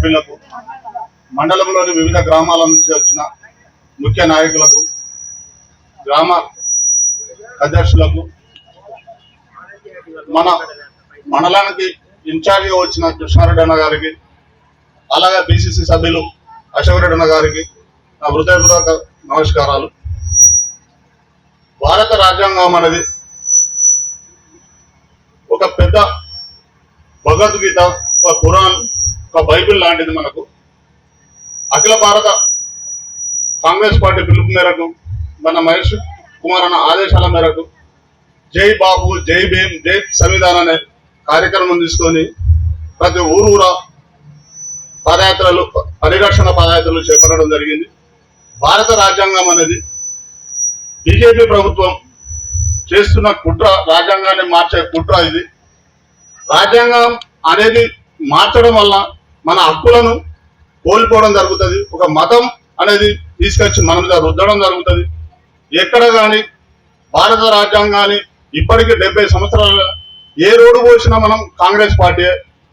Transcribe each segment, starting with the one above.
సభ్యులకు, మండలంలోని వివిధ గ్రామాల నుంచి వచ్చిన ముఖ్య నాయకులకు, గ్రామ అధ్యక్షులకు, మన మండలానికి ఇన్ఛార్జిగా వచ్చిన కృష్ణారెడ్డి అన్న గారికి, అలాగే పిసిసి సభ్యులు అశోక్ రెడ్డి అన్న గారికి నా హృదయపూర్వక నమస్కారాలు. భారత రాజ్యాంగం అనేది ఒక పెద్ద భగవద్గీత, ఒక ఖురాన్, ఒక బైబిల్ లాంటిది. మనకు అఖిల భారత కాంగ్రెస్ పార్టీ పిలుపు మేరకు, మన మహేష్ కుమార్ అన్న ఆదేశాల మేరకు జై బాబు, జై భీమ్, జై సంవిధాన్ అనే కార్యక్రమం తీసుకొని ప్రతి ఊరూరా పాదయాత్రలు, పరిరక్షణ పాదయాత్రలు చేపట్టడం జరిగింది. భారత రాజ్యాంగం అనేది బీజేపీ ప్రభుత్వం చేస్తున్న కుట్ర, రాజ్యాంగాన్ని మార్చే కుట్ర ఇది. రాజ్యాంగం అనేది మార్చడం వల్ల మన హక్కులను కోల్పోవడం జరుగుతుంది. ఒక మతం అనేది తీసుకొచ్చి మన మీద రుద్దడం జరుగుతుంది. ఎక్కడ కానీ భారత రాజ్యాంగాన్ని ఇప్పటికీ 70 సంవత్సరాలు ఏ రోడ్డు పోసినా మనం కాంగ్రెస్ పార్టీ,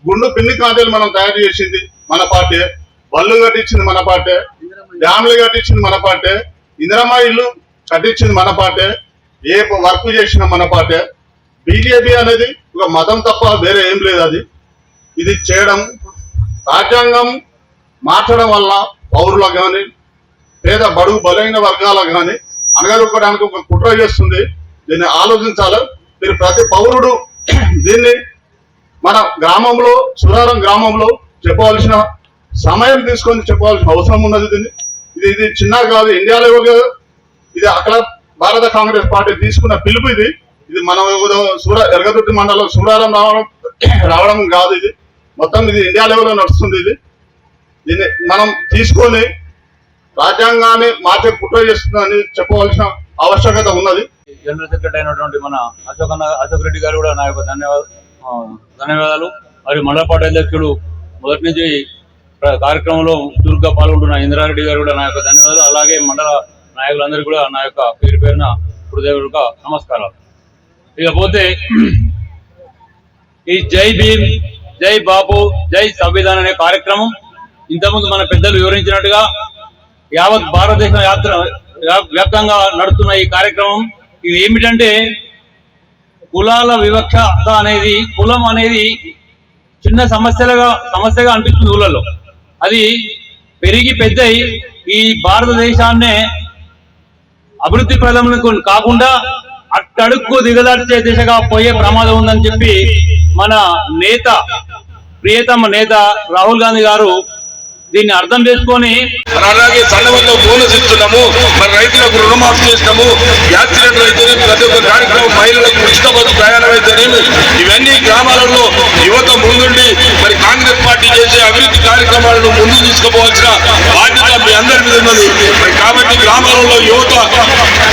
గుండు పిన్ని కాంతలు మనం తయారు చేసింది మన పార్టీ, బళ్ళు కట్టించింది మన పార్టీ, డ్యామ్లు కట్టించింది మన పార్టీ, ఇందిరమ్మ ఇల్లు కట్టించింది మన పార్టీ, ఏ వర్క్ చేసిన మన పార్టీ. బీజేపీ అనేది ఒక మతం తప్ప వేరే ఏం లేదు. అది ఇది చేయడం, రాజ్యాంగం మార్చడం వల్ల పౌరులకు కానీ, పేద బడుగు బలైన వర్గాలకు కానీ అనగదొక్కడానికి ఒక కుట్ర చేస్తుంది. దీన్ని ఆలోచించాలి. మీరు ప్రతి పౌరుడు దీన్ని మన గ్రామంలో, సురారం గ్రామంలో చెప్పవలసిన సమయం తీసుకొని చెప్పవలసిన అవసరం ఉన్నది. దీన్ని ఇది చిన్న కాదు, ఇండియా లెవెల్ కాదు. ఇది అక్కడ భారత కాంగ్రెస్ పార్టీ తీసుకున్న పిలుపు. ఇది మనం ఎరగదుర్తి మండలం సురారం రావడం కాదు. ఇది మొత్తం ఇది ఇండియా లెవెల్లో నడుస్తుంది. దీన్ని మనం తీసుకొని రాజ్యాంగాన్ని మార్చే కుట్ర చేస్తుందని చెప్పవలసిన ఆవశ్యకత ఉన్నది. జనరల్ సెక్రటరీ అయినటువంటి మన అశోక్ రెడ్డి గారు కూడా నా యొక్క ధన్యవాదాలు. మరియు మండల పార్టీ అధ్యక్షుడు మొదటి నుంచి కార్యక్రమంలో చురుగ్గా పాల్గొంటున్న ఇంద్రారెడ్డి గారు కూడా నా యొక్క ధన్యవాదాలు. అలాగే మండల నాయకులందరికీ కూడా నా యొక్క పేరు పేరున హృదయపూర్వక నమస్కారాలు. ఇకపోతే ఈ జై భీమ్, జై బాపు, జై సంవిధాన్ అనే కార్యక్రమం ఇంతకుముందు మన పెద్దలు వివరించినట్టుగా యావత్ భారతదేశం వ్యాప్తంగా నడుస్తున్న ఈ కార్యక్రమం ఇది ఏమిటంటే, కులాల వివక్షత అనేది, కులం అనేది చిన్న సమస్యగా అనిపిస్తుంది ఊళ్ళలో. అది పెరిగి పెద్దయి ఈ భారతదేశాన్నే అభివృద్ధి ప్రదములకు కాకుండా అట్టడుక్కు దిగదార్చే దిశగా పోయే ప్రమాదం ఉందని చెప్పి మన నేత, ప్రియతమ నేత రాహుల్ గాంధీ గారు దీన్ని అర్థం చేసుకొని, అలాగే సన్నవల్లో బోనస్ ఇస్తున్నాము, మరి రైతులకు రుణమాఫీ చేసినాము, గ్యాస్ సిలిండర్ అయితేనే ప్రతి ఒక్క కార్యక్రమం, మహిళలకు ఉచిత బస్సు ప్రయాణం అయితేనేమి, ఇవన్నీ గ్రామాలలో యువత ముందుండి మరి కాంగ్రెస్ పార్టీ చేసే అభివృద్ధి కార్యక్రమాలను ముందుకు తీసుకుపోవాల్సిన బాధ్యత మీ అందరి మీద ఉన్నది. మరి కాబట్టి గ్రామాలలో యువత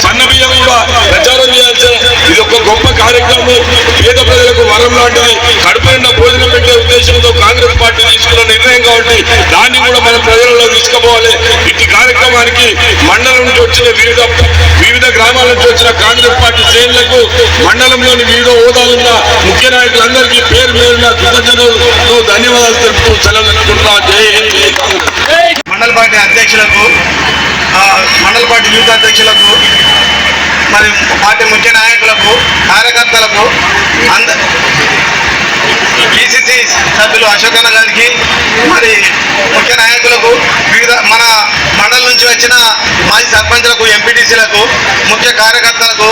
సన్నబియ్యం కూడా ప్రచారం చేయాల్సిన ఇది ఒక గొప్ప కార్యక్రమం. పేద ప్రజలకు వరం లాంటిది. కడుపు నిండా భోజనం పెట్టే ఉద్దేశంతో కాంగ్రెస్ పార్టీ తీసుకున్న నిర్ణయం కాబట్టి దాన్ని కూడా మనం ప్రజలలో తీసుకుపోవాలి. ఇట్టి కార్యక్రమానికి మండలం నుంచి వచ్చిన వివిధ గ్రామాల నుంచి వచ్చిన కాంగ్రెస్ పార్టీ శ్రేణులకు, మండలంలోని వివిధ హోదాలున్న ముఖ్య నాయకులందరికీ పేరు పేరున కృతజ్ఞతలు, ధన్యవాదాలు తెలుపుతూ సెలవు తీసుకుంటున్నా. జై హింద్, జై కాంగ్రెస్. మండల పార్టీ అధ్యక్షులకు, మండల పార్టీ యూత్ అధ్యక్షులకు, మరి పార్టీ ముఖ్య నాయకులకు, కార్యకర్తలకు, పిసిసి సభ్యులు అశోక్ అన్న గారికి, మరి ముఖ్య నాయకులకు, వివిధ మన మండలం నుంచి వచ్చిన మాజీ సర్పంచులకు, ఎంపీటీసీలకు, ముఖ్య కార్యకర్తలకు,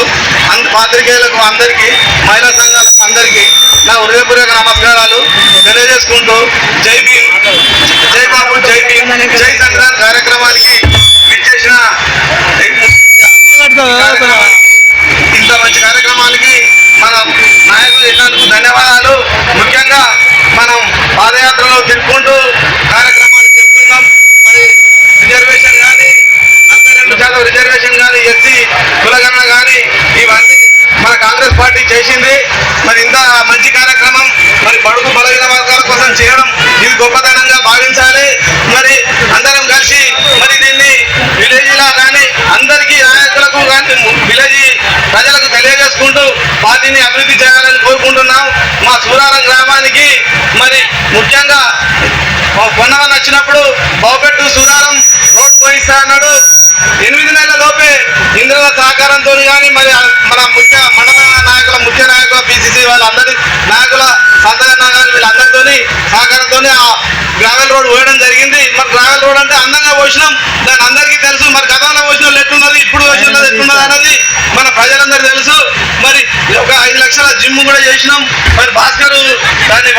పాత్రికేయులకు అందరికీ, మహిళా సంఘాలకు అందరికీ నా హృదయపూర్వక నమస్కారాలు తెలియజేసుకుంటూ, జై భీమ్, జై బాబు, జై భీమ్, జై సంవిధాన్ కార్యక్రమానికి విచ్చేసిన ఇంత మంచి కార్యక్రమానికి మన నాయకులు ఇచ్చినందుకు ధన్యవాదాలు. ముఖ్యంగా మనం పాదయాత్రలో తిరుగుకుంటూ కార్యక్రమాలు చెప్తున్నాం. మరి రిజర్వేషన్ కానీ, 42% రిజర్వేషన్ కానీ, ఎస్సీ కులగణన కానీ, ఇవన్నీ మన కాంగ్రెస్ పార్టీ చేసింది. మరి ఇంత మంచి కార్యక్రమం మరి బడుగు బలహీన వర్గాల కోసం చేయడం ఇది గొప్పతనంగా భావించాలి. మరి అందరం కలిసి మరి దీన్ని విలేజ్లా కానీ అందరికీ నాయకులకు కానీ విలేజ్ ప్రజలకు తెలియజేసుకుంటూ పార్టీని అభివృద్ధి చేయాలని కోరుకుంటున్నాం. మా సూరారం గ్రామానికి మరి ముఖ్యంగా పొన్నవన్న బావుపెట్టు సూరారం రోడ్ పోయిస్తా అన్నాడు. 8 నెలల లోపే ఇంద్రుల సహకారంతో కానీ మరి మన మండల నాయకుల ముఖ్య నాయకుల పిసిసి వాళ్ళందరి నాయకుల సంతకన్న గారి వీళ్ళందరితో సహకారంతో ఆ గ్రావెల్ రోడ్ పోయడం జరిగింది. మరి గ్రావెల్ రోడ్ అంటే అందంగా పోసినాం, దాని అందరికీ తెలుసు. మరి గతంలో పోసిన వాళ్ళు ఎట్లున్నది, ఇప్పుడు పోసిన వాళ్ళు ఎట్లున్నది అనేది మన ప్రజలందరూ తెలుసు. మరి ఒక 5 లక్షల జిమ్ కూడా చేసినాం. మరి భాస్కర్ దాన్ని